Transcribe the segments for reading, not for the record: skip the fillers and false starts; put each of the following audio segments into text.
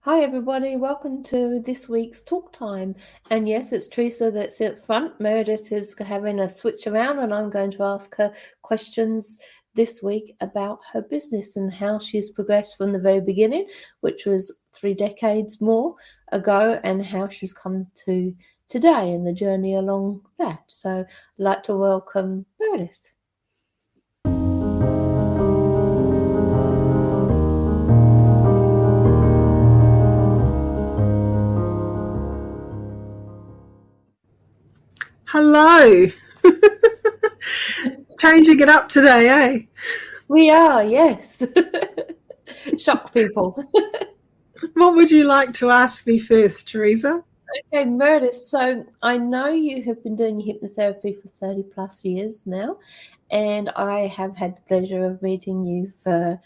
Hi everybody, welcome to this week's talk time. And yes, it's Teresa that's at front. Meredith is having a switch around and I'm going to ask her questions this week about her business and how she's progressed from the very beginning, which was 3 decades more ago, and how she's come to today and the journey along that. So I'd like to welcome Meredith. Hello. Changing it up today, eh? We are, yes. Shock people. What would you like to ask me first, Teresa? Okay, Meredith, so I know you have been doing hypnotherapy for 30 plus years now, and I have had the pleasure of meeting you for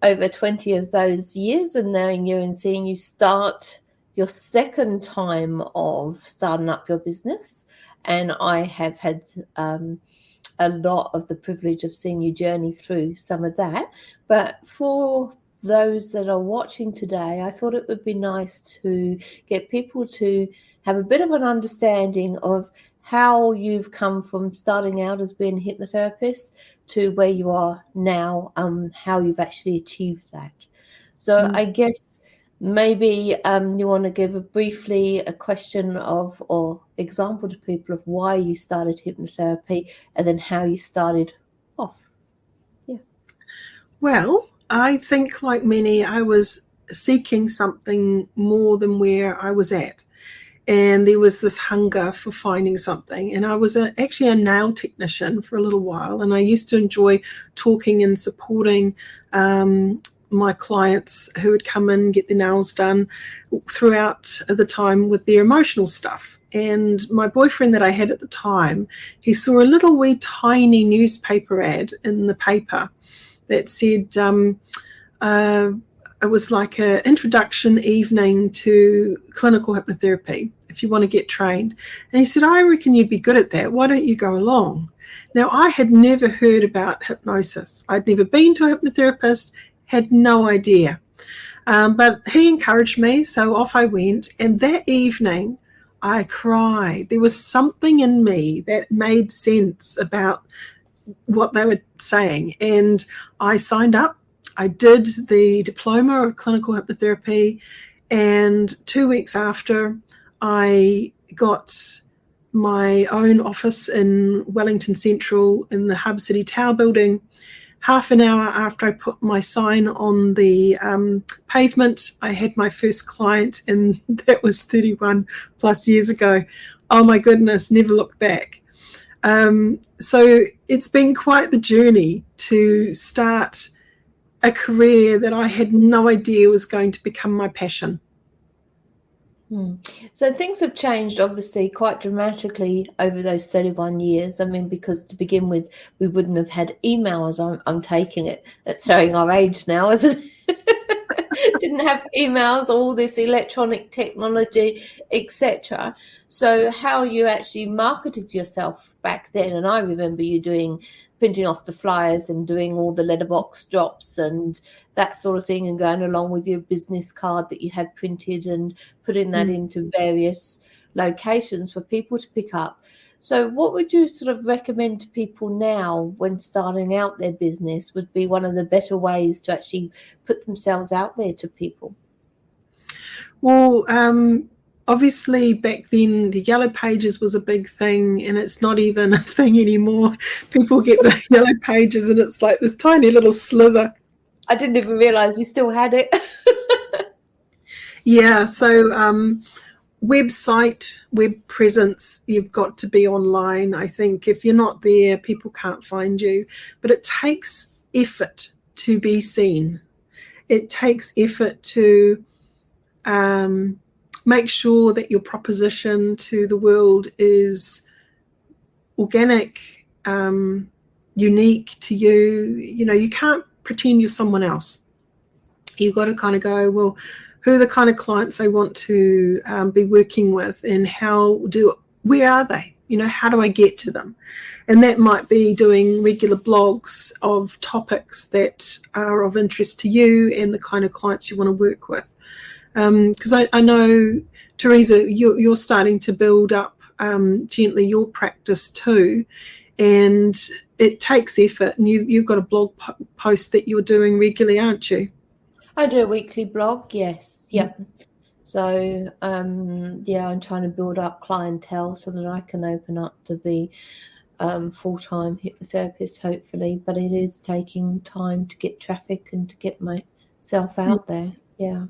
over 20 of those years and knowing you and seeing you start your second time of starting up your business. And I have had a lot of the privilege of seeing you journey through some of that. But for those that are watching today, I thought it would be nice to get people to have a bit of an understanding of how you've come from starting out as being a hypnotherapist to where you are now, how you've actually achieved that. So I guess maybe you want to give briefly a question of or example to people of why you started hypnotherapy and then how you started off. Well, I think like many, I was seeking something more than where I was at. And there was this hunger for finding something. And I was actually a nail technician for a little while. And I used to enjoy talking and supporting my clients who would come in, get their nails done throughout the time with their emotional stuff. And my boyfriend that I had at the time, he saw a little wee tiny newspaper ad in the paper that said it was like an introduction evening to clinical hypnotherapy if you want to get trained. And he said, I reckon you'd be good at that. Why don't you go along? Now, I had never heard about hypnosis. I'd never been to a hypnotherapist, had no idea. But he encouraged me, so off I went. And that evening, I cried. There was something in me that made sense about what they were saying. And I signed up. I did the diploma of clinical hypnotherapy. And 2 weeks after, I got my own office in Wellington Central in the Hub City Tower building. Half an hour after I put my sign on the pavement, I had my first client, and that was 31 plus years ago. Oh my goodness, never looked back. So it's been quite the journey to start a career that I had no idea was going to become my passion. So things have changed obviously quite dramatically over those 31 years. I mean, because to begin with, we wouldn't have had emails. I'm taking it. It's showing our age now, isn't it? Didn't have emails, all this electronic technology, etc. So how you actually marketed yourself back then, and I remember you printing off the flyers and doing all the letterbox drops and that sort of thing, and going along with your business card that you had printed and putting that into various locations for people to pick up. So what would you sort of recommend to people now when starting out their business would be one of the better ways to actually put themselves out there to people? Well, obviously back then the yellow pages was a big thing, and it's not even a thing anymore. People get the yellow pages and it's like this tiny little slither. I didn't even realize we still had it. Yeah, so website, web presence, you've got to be online. I think if you're not there, people can't find you. But it takes effort to be seen. It takes effort to make sure that your proposition to the world is organic, unique to you. You know, you can't pretend you're someone else. You've got to kind of go, well, who are the kind of clients I want to be working with, and where are they? You know, how do I get to them? And that might be doing regular blogs of topics that are of interest to you and the kind of clients you want to work with. Because I know, Teresa, you're starting to build up gently your practice too, and it takes effort, and you've got a blog post that you're doing regularly, aren't you? I do a weekly blog, yes. Yep. So, yeah, I'm trying to build up clientele so that I can open up to be full-time hypnotherapist, hopefully. But it is taking time to get traffic and to get myself out there. Yeah.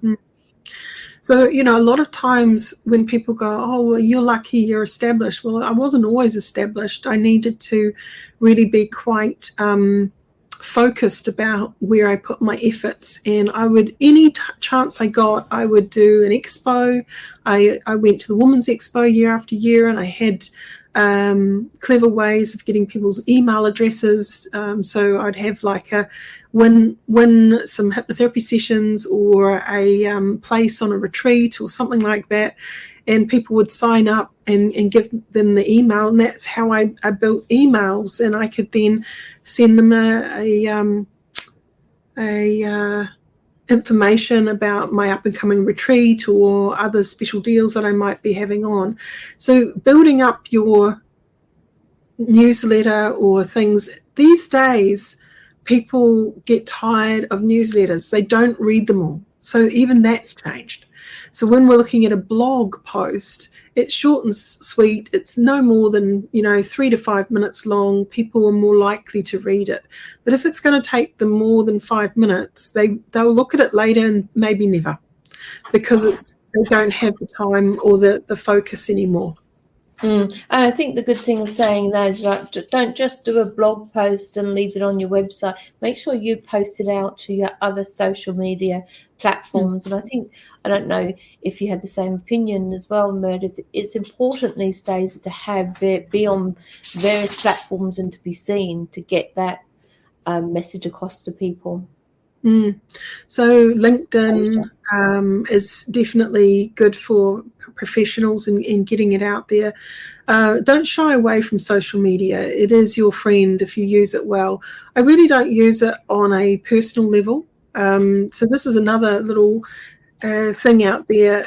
So, a lot of times when people go, oh, well, you're lucky you're established. Well, I wasn't always established. I needed to really be quite focused about where I put my efforts. And I would, any chance I got, I would do an expo. I went to the Women's Expo year after year, and I had clever ways of getting people's email addresses. So I'd have like a win some hypnotherapy sessions or a place on a retreat or something like that, and people would sign up and give them the email, and that's how I built emails, and I could then send them a information about my up and coming retreat or other special deals that I might be having on. So building up your newsletter or things, these days people get tired of newsletters. They don't read them all. So even that's changed. So when we're looking at a blog post, it's short and sweet. It's no more than 3 to 5 minutes long. People are more likely to read it. But if it's going to take them more than 5 minutes, they'll look at it later and maybe never, because they don't have the time or the focus anymore. And I think the good thing of saying that is about, don't just do a blog post and leave it on your website. Make sure you post it out to your other social media platforms. And I don't know if you had the same opinion as well, Meredith. It's important these days to have it be on various platforms and to be seen, to get that message across to people. So LinkedIn is definitely good for professionals in getting it out there. Don't shy away from social media. It is your friend if you use it well. I really don't use it on a personal level. So this is another little thing out there.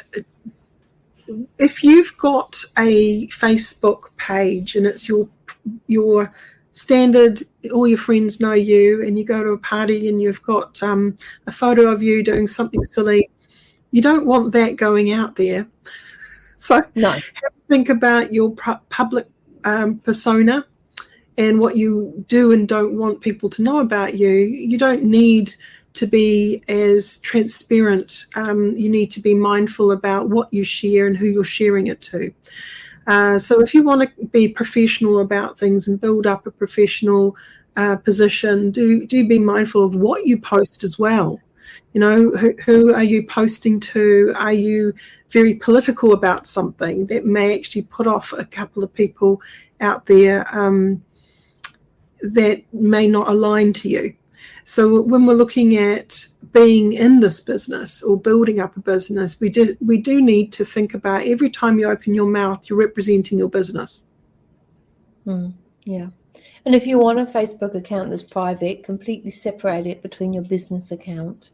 If you've got a Facebook page and it's your standard, all your friends know you, and you go to a party and you've got a photo of you doing something silly, you don't want that going out there. So No. have to think about your public persona and what you do and don't want people to know about you. You don't need to be as transparent. You need to be mindful about what you share and who you're sharing it to. So if you want to be professional about things and build up a professional position, do be mindful of what you post as well. Who are you posting to? Are you very political about something that may actually put off a couple of people out there that may not align to you? So when we're looking at being in this business or building up a business, we do need to think about every time you open your mouth, you're representing your business. Yeah. And if you want a Facebook account that's private, completely separate it between your business account.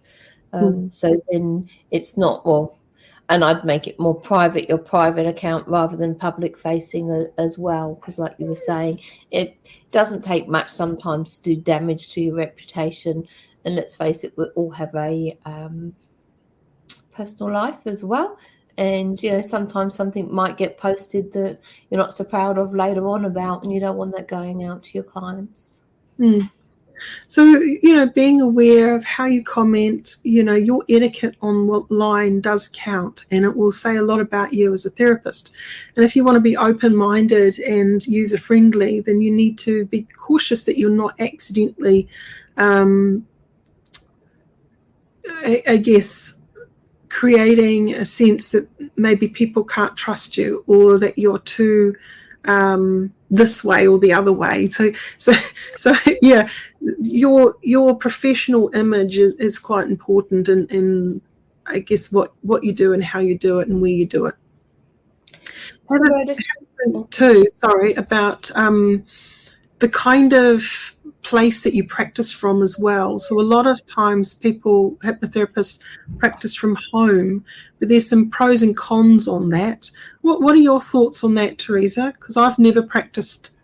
So then it's not, and I'd make it more private, your private account, rather than public facing as well, because like you were saying, it doesn't take much sometimes to do damage to your reputation. And let's face it, we all have a personal life as well. And, sometimes something might get posted that you're not so proud of later on about, and you don't want that going out to your clients. So, being aware of how you comment, your etiquette on what line does count, and it will say a lot about you as a therapist. And if you want to be open-minded and user-friendly, then you need to be cautious that you're not accidentally, I guess, creating a sense that maybe people can't trust you, or that you're too this way or the other way. So yeah, your professional image is quite important in I guess what you do and how you do it and where you do it. Too, sorry, about the kind of place that you practice from as well. So a lot of times hypnotherapists practice from home, but there's some pros and cons on that. What are your thoughts on that, Teresa? Because I've never practiced,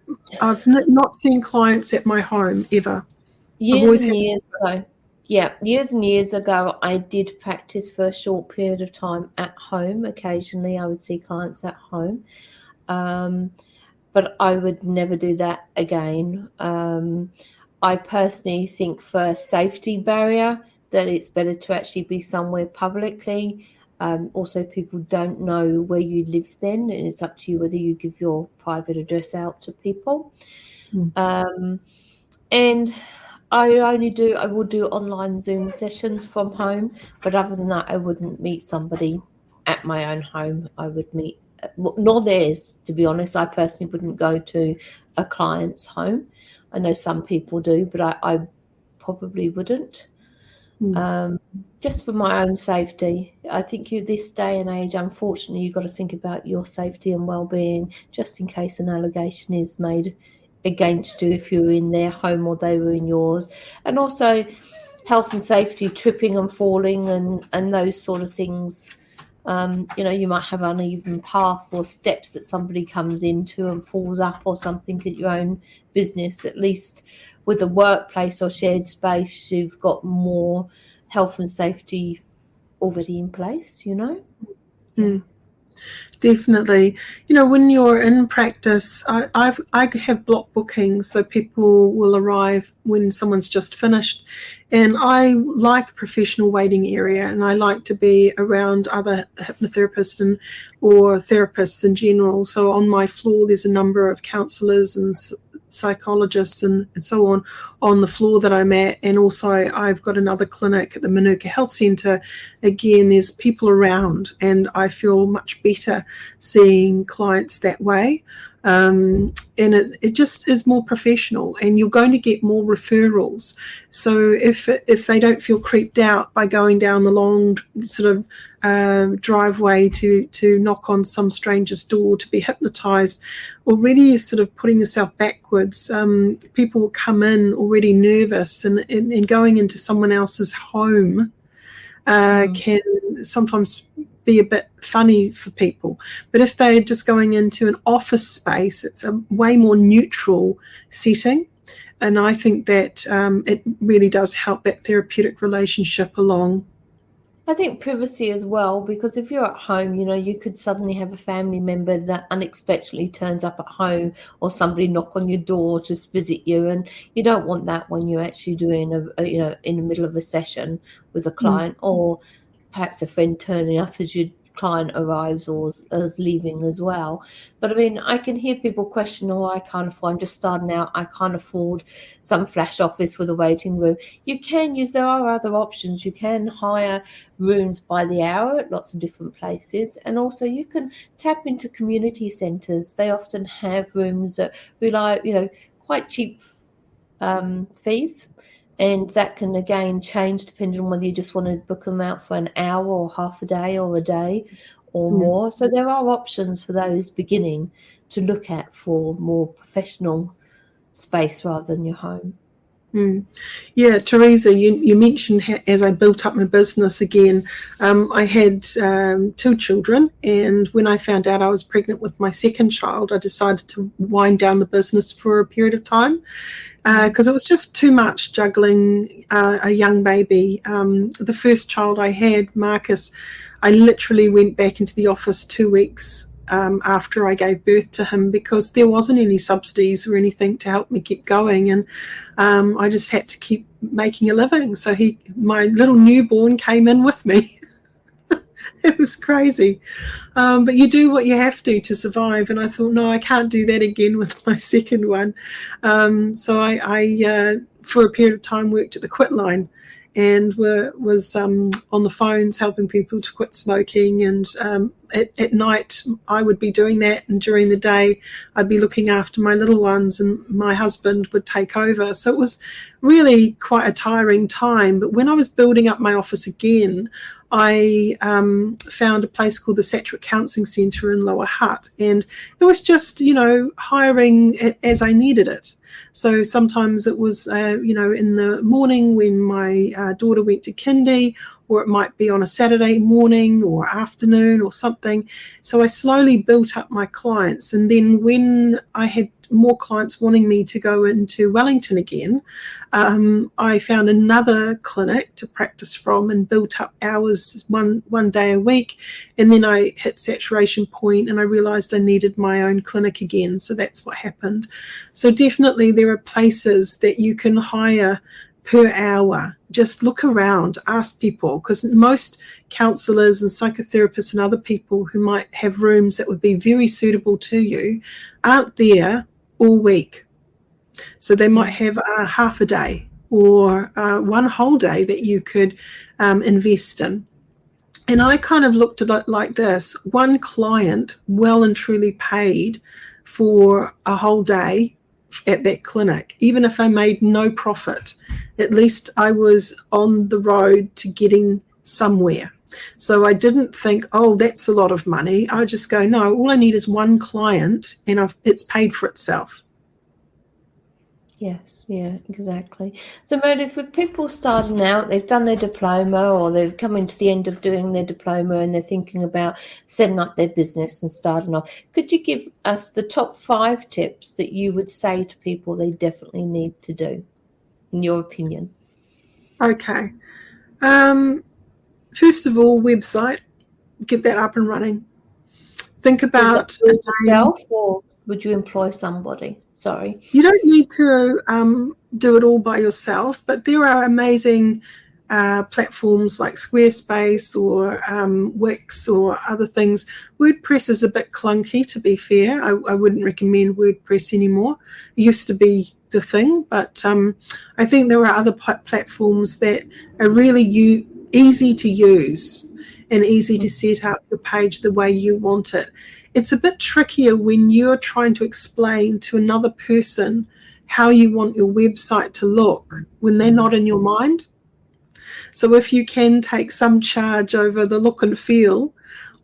not seen clients at my home ever. Years and years ago, I did practice for a short period of time at home. Occasionally, I would see clients at home. But I would never do that again. I personally think for a safety barrier that it's better to actually be somewhere publicly. Also, people don't know where you live then, and it's up to you whether you give your private address out to people. And I would do online Zoom sessions from home, but other than that, I wouldn't meet somebody at my own home. I would meet, nor theirs, to be honest. I personally wouldn't go to a client's home. I know some people do, but I probably wouldn't. Just for my own safety. I think this day and age, unfortunately, you've got to think about your safety and well-being, just in case an allegation is made against you if you're in their home or they were in yours. And also health and safety, tripping and falling and those sort of things. You might have uneven path or steps that somebody comes into and falls up or something at your own business. At least with a workplace or shared space, you've got more health and safety already in place, Definitely. When you're in practice, I have block bookings, so people will arrive when someone's just finished, and I like a professional waiting area, and I like to be around other hypnotherapists or therapists in general. So on my floor, there's a number of counsellors and psychologists and so on the floor that I'm at, and also I've got another clinic at the Manuka Health Centre. Again, there's people around, and I feel much better seeing clients that way, and it just is more professional, and you're going to get more referrals. So if they don't feel creeped out by going down the long sort of driveway to knock on some stranger's door to be hypnotized, already sort of putting yourself backwards, people will come in already nervous, and going into someone else's home can sometimes be a bit funny for people. But if they're just going into an office space, it's a way more neutral setting. And I think that it really does help that therapeutic relationship along. I think privacy as well, because if you're at home, you could suddenly have a family member that unexpectedly turns up at home, or somebody knock on your door to visit you, and you don't want that when you're actually doing in the middle of a session with a client, or perhaps a friend turning up as your client arrives or is leaving as well. But I mean, I can hear people question, I'm just starting out, I can't afford some flash office with a waiting room. There are other options. You can hire rooms by the hour at lots of different places, and also you can tap into community centres. They often have rooms that rely, quite cheap fees. And that can, again, change depending on whether you just want to book them out for an hour or half a day or a day or more. So there are options for those beginning to look at for more professional space rather than your home. Yeah, Teresa, you mentioned as I built up my business again, I had 2 children, and when I found out I was pregnant with my second child, I decided to wind down the business for a period of time, because it was just too much juggling a young baby. The first child I had, Marcus, I literally went back into the office 2 weeks after I gave birth to him, because there wasn't any subsidies or anything to help me keep going, and I just had to keep making a living. So my little newborn came in with me. It was crazy, but you do what you have to survive, and I thought, no, I can't do that again with my second one. So I for a period of time worked at the Quit Line, and was on the phones helping people to quit smoking, and at night I would be doing that, and during the day I'd be looking after my little ones, and my husband would take over. So it was really quite a tiring time. But when I was building up my office again, I found a place called the Satchwick Counselling Centre in Lower Hutt, and it was just, hiring it as I needed it. So sometimes it was, in the morning when my daughter went to kindy, or it might be on a Saturday morning or afternoon or something. So I slowly built up my clients. And then when I had more clients wanting me to go into Wellington again, I found another clinic to practice from and built up hours one day a week. And then I hit saturation point and I realized I needed my own clinic again. So that's what happened. So definitely there are places that you can hire per hour. Just look around, ask people, because most counsellors and psychotherapists and other people who might have rooms that would be very suitable to you aren't there all week. So they might have half a day or one whole day that you could invest in. And I kind of looked at it like this. One client well and truly paid for a whole day at that clinic. Even if I made no profit, at least I was on the road to getting somewhere. So I didn't think, oh, that's a lot of money. I just go, no, all I need is one client and it's paid for itself. Yes, yeah, exactly. So Meredith, with people starting out, they've done their diploma or they've come to the end of doing their diploma and they're thinking about setting up their business and starting off, could you give us the top 5 tips that you would say to people they definitely need to do, in your opinion? Okay. First of all, website, get that up and running. Think about yourself, or would you employ somebody? Sorry. You don't need to do it all by yourself, but there are amazing platforms like Squarespace or Wix or other things. WordPress is a bit clunky, to be fair. I wouldn't recommend WordPress anymore. It used to be the thing, but I think there are other platforms that are really easy to use and easy to set up your page the way you want it. It's a bit trickier when you're trying to explain to another person how you want your website to look when they're not in your mind. So if you can take some charge over the look and feel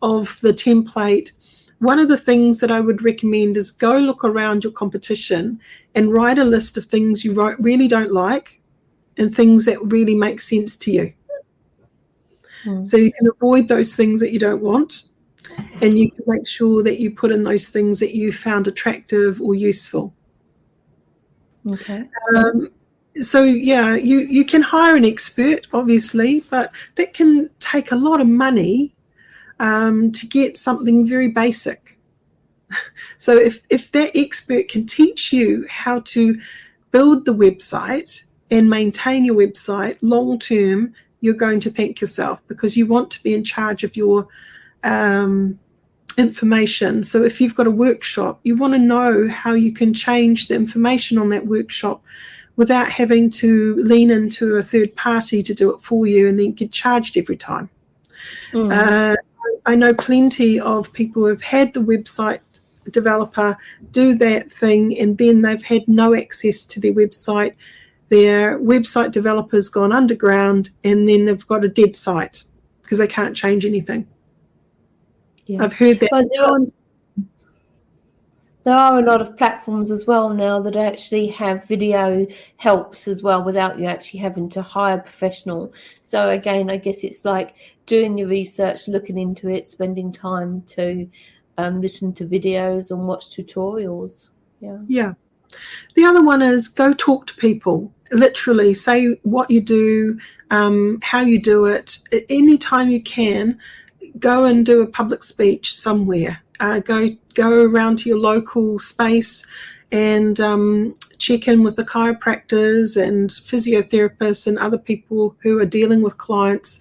of the template, one of the things that I would recommend is go look around your competition and write a list of things you really don't like and things that really make sense to you. So you can avoid those things that you don't want, and you can make sure that you put in those things that you found attractive or useful. Okay. So yeah, you can hire an expert, obviously, but that can take a lot of money to get something very basic. So if that expert can teach you how to build the website and maintain your website long term, you're going to thank yourself, because you want to be in charge of your information. So if you've got a workshop, you want to know how you can change the information on that workshop without having to lean into a third party to do it for you and then get charged every time. I know plenty of people who have had the website developer do that thing, and then they've had no access to their website. Their website developer's gone underground, and then they've got a dead site because they can't change anything. Yeah. I've heard that. Well, there are a lot of platforms as well now that actually have video helps as well without you actually having to hire a professional. So again, I guess it's like doing your research, looking into it, spending time to listen to videos and watch tutorials. Yeah. The other one is go talk to people. Literally say what you do, how you do it. Anytime you can, go and do a public speech somewhere. Go around to your local space and check in with the chiropractors and physiotherapists and other people who are dealing with clients,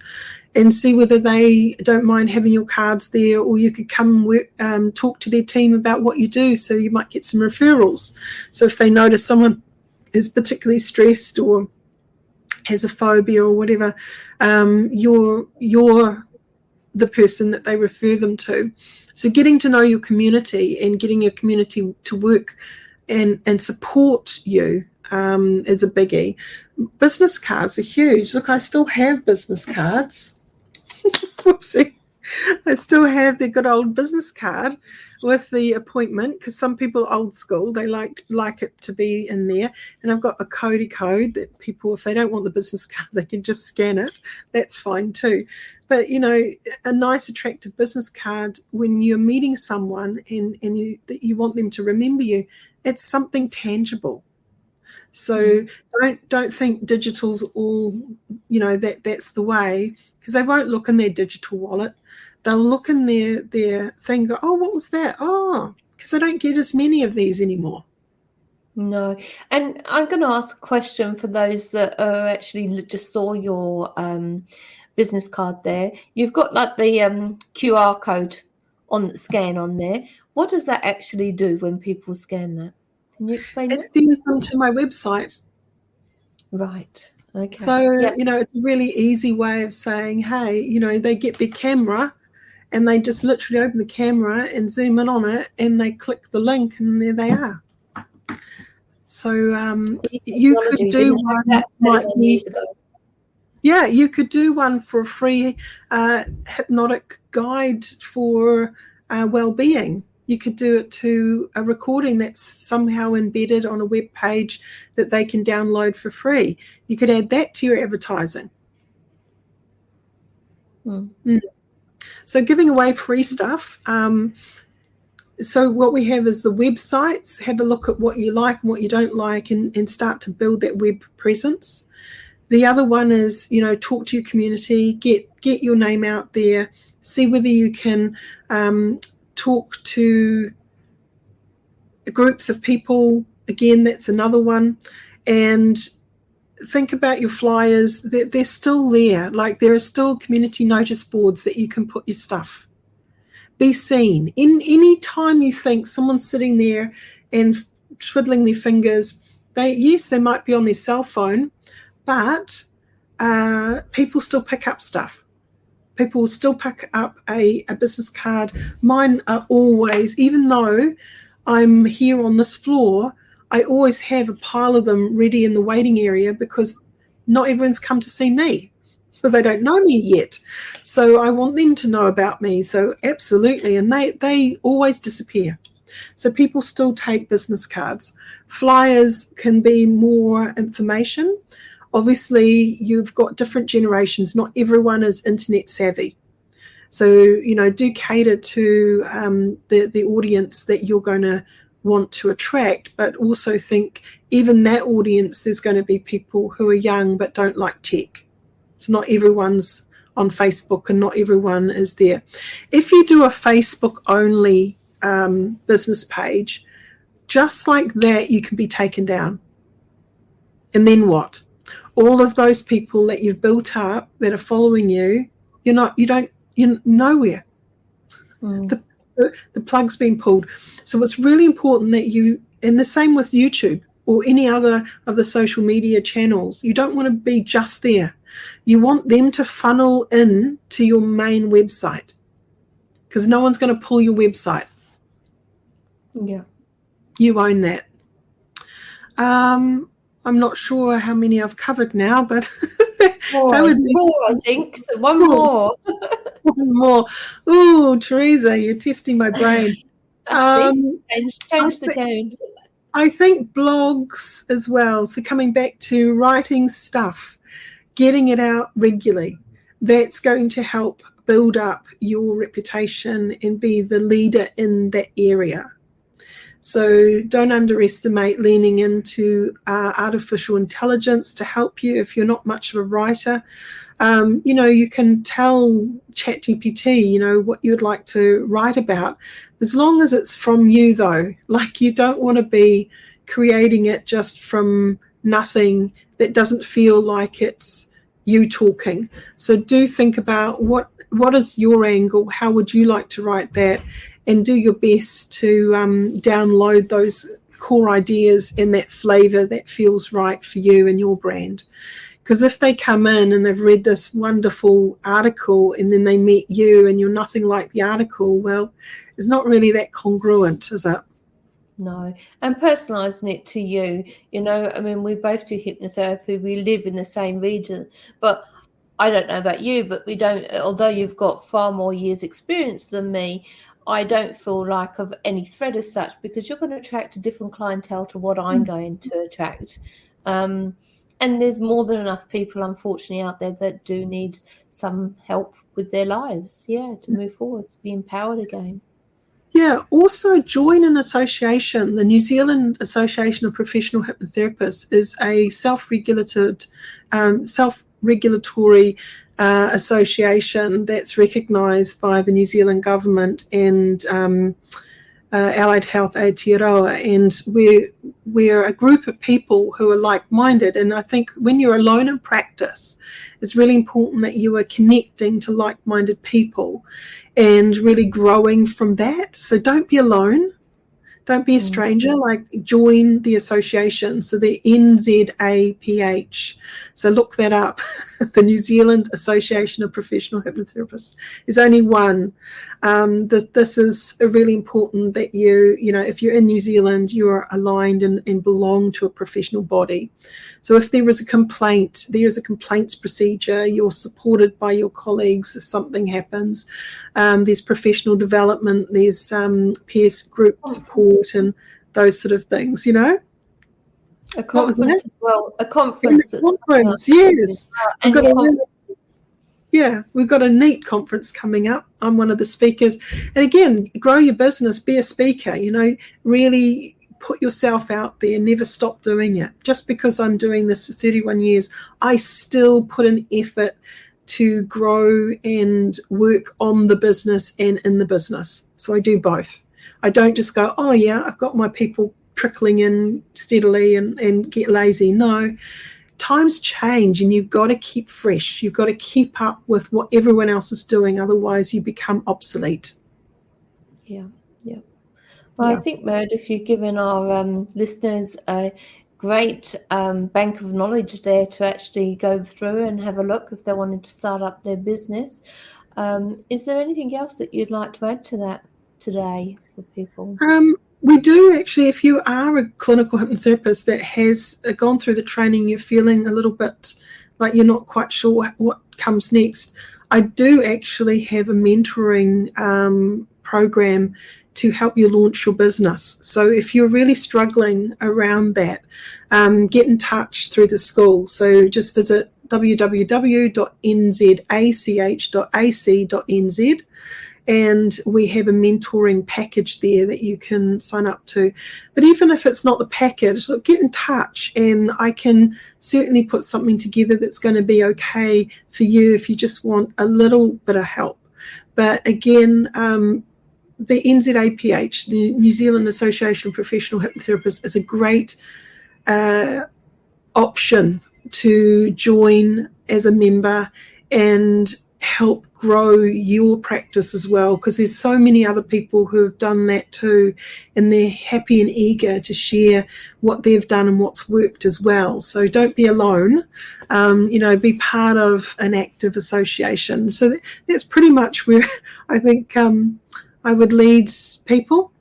and see whether they don't mind having your cards there, or you could come and talk to their team about what you do, so you might get some referrals. So if they notice someone is particularly stressed or has a phobia or whatever, you're the person that they refer them to. So getting to know your community and getting your community to work and support you is a biggie. Business cards are huge. Look, I still have business cards. Whoopsie. I still have the good old business card with the appointment, because some people are old school, they like it to be in there. And I've got a code that people, if they don't want the business card, they can just scan it. That's fine too. But a nice attractive business card, when you're meeting someone and you want them to remember you, it's something tangible. So don't think digital's all, that's the way, because they won't look in their digital wallet. They'll look in their thing, go, oh, what was that? Oh, because they don't get as many of these anymore. No. And I'm going to ask a question for those that are actually just saw your business card there. You've got like the QR code on the scan on there. What does that actually do when people scan that? Can you explain It that? sends them to my website. Right. Okay. So, Yep. It's a really easy way of saying, hey, they get their camera and they just literally open the camera and zoom in on it and they click the link and there they are. So you could do one, you could do one for a free hypnotic guide for well-being. You could do it to a recording that's somehow embedded on a web page that they can download for free. You could add that to your advertising. So giving away free stuff. So what we have is the websites. Have a look at what you like and what you don't like, and start to build that web presence. The other one is, talk to your community, get your name out there, see whether you can talk to groups of people. Again, that's another one. And think about your flyers. They're still there. Like, there are still community notice boards that you can put your stuff. Be seen. In any time you think someone's sitting there and twiddling their fingers, they might be on their cell phone, but people still pick up stuff. People will still pick up a business card. Mine are always, even though I'm here on this floor, I always have a pile of them ready in the waiting area, because not everyone's come to see me. So they don't know me yet. So I want them to know about me. So absolutely. And they always disappear. So people still take business cards. Flyers can be more information. Obviously, you've got different generations. Not everyone is internet savvy. So, do cater to the audience that you're going to want to attract, but also think even that audience, there's going to be people who are young but don't like tech. So not everyone's on Facebook and not everyone is there. If you do a Facebook-only business page, just like that, you can be taken down. And then what? All of those people that you've built up that are following you, you're nowhere. The plug's been pulled. So it's really important that and the same with YouTube or any other of the social media channels, you don't want to be just there. You want them to funnel in to your main website, because no one's going to pull your website. Yeah. You own that. I'm not sure how many I've covered now, but that would be more, I think. So one more. One more. Ooh, Teresa, you're testing my brain. Change the tone. I think blogs as well. So coming back to writing stuff, getting it out regularly, that's going to help build up your reputation and be the leader in that area. So don't underestimate leaning into artificial intelligence to help you if you're not much of a writer. You can tell ChatGPT, what you'd like to write about, as long as it's from you, though. Like, you don't want to be creating it just from nothing that doesn't feel like it's you talking. So do think about what is your angle? How would you like to write that? And do your best to download those core ideas and that flavor that feels right for you and your brand. Because if they come in and they've read this wonderful article and then they meet you and you're nothing like the article, well, it's not really that congruent, is it? No. And personalising it to you, we both do hypnotherapy. We live in the same region. But I don't know about you, but we don't, although you've got far more years experience than me, I don't feel like of any threat as such, because you're going to attract a different clientele to what I'm going to attract. And there's more than enough people, unfortunately, out there that do need some help with their lives, to move forward, to be empowered again. Yeah, also join an association. The New Zealand Association of Professional Hypnotherapists is a self-regulatory association that's recognised by the New Zealand government and Allied Health Aotearoa, and we're a group of people who are like-minded. And I think when you're alone in practice, it's really important that you are connecting to like-minded people and really growing from that. So don't be alone. Don't be a stranger, like join the association. So the NZAPH. So look that up. The New Zealand Association of Professional Hypnotherapists. There's only one. This is really important that you know, if you're in New Zealand, you are aligned and belong to a professional body. So if there is a complaint, there is a complaints procedure. You're supported by your colleagues if something happens. There's professional development. There's peer group support and those sort of things, you know. A conference as well. A conference. Yes. We've got a neat conference coming up. I'm one of the speakers. And again, grow your business, be a speaker, you know, really put yourself out there, never stop doing it. Just because I'm doing this for 31 years, I still put an effort to grow and work on the business and in the business. So I do both. I don't just go, oh yeah, I've got my people trickling in steadily and get lazy. No, times change and you've got to keep fresh. You've got to keep up with what everyone else is doing. Otherwise you become obsolete. Yeah. Well, I think, Meredith, you've given our listeners a great bank of knowledge there to actually go through and have a look if they wanted to start up their business. Is there anything else that you'd like to add to that today for people? We do actually. If you are a clinical hypnotherapist that has gone through the training, you're feeling a little bit like you're not quite sure what comes next, I do actually have a mentoring program to help you launch your business. So if you're really struggling around that, get in touch through the school. So just visit www.nzach.ac.nz, and we have a mentoring package there that you can sign up to. But even if it's not the package, look, get in touch and I can certainly put something together that's going to be okay for you if you just want a little bit of help. But again, the NZAPH, the New Zealand Association of Professional Hypnotherapists, is a great option to join as a member and help grow your practice as well, because there's so many other people who have done that too, and they're happy and eager to share what they've done and what's worked as well. So don't be alone, be part of an active association. So that's pretty much where I think I would lead people.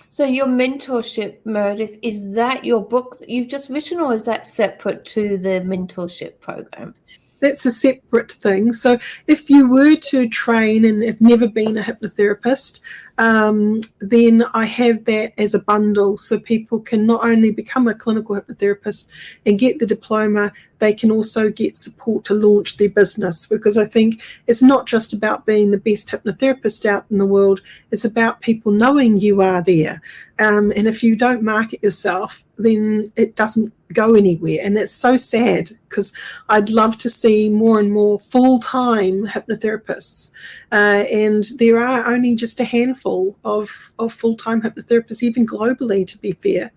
So your mentorship, Meredith, is that your book that you've just written, or is that separate to the mentorship program? That's a separate thing. So if you were to train and have never been a hypnotherapist, then I have that as a bundle, so people can not only become a clinical hypnotherapist and get the diploma, they can also get support to launch their business, because I think it's not just about being the best hypnotherapist out in the world, it's about people knowing you are there. And if you don't market yourself, then it doesn't go anywhere. And it's so sad, because I'd love to see more and more full-time hypnotherapists. And there are only just a handful of full-time hypnotherapists, even globally, to be fair.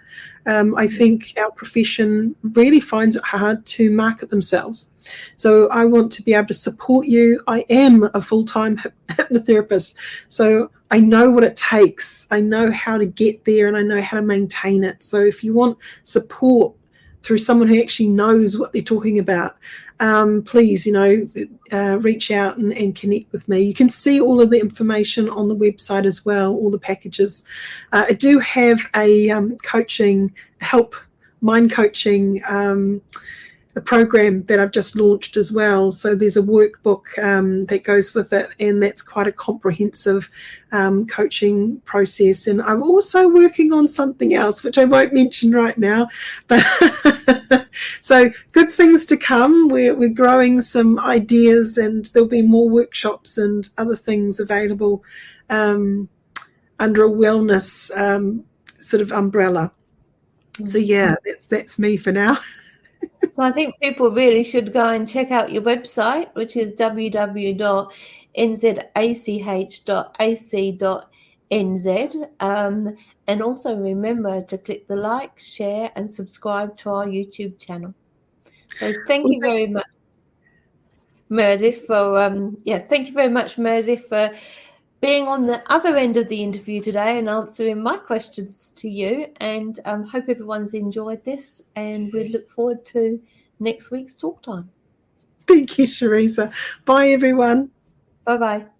I think our profession really finds it hard to market themselves. So I want to be able to support you. I am a full-time hypnotherapist, so I know what it takes. I know how to get there and I know how to maintain it. So if you want support through someone who actually knows what they're talking about, please, reach out and connect with me. You can see all of the information on the website as well, all the packages. I do have a mind coaching a program that I've just launched as well. So there's a workbook that goes with it, and that's quite a comprehensive coaching process. And I'm also working on something else, which I won't mention right now. But so good things to come. We're growing some ideas, and there'll be more workshops and other things available under a wellness sort of umbrella. So yeah, that's me for now. So I think people really should go and check out your website, which is www.nzach.ac.nz. And also remember to click the like, share, and subscribe to our YouTube channel. So thank you very much, Meredith, thank you very much, Meredith, for being on the other end of the interview today and answering my questions to you. And hope everyone's enjoyed this, and we look forward to next week's talk time. Thank you, Teresa. Bye, everyone. Bye-bye.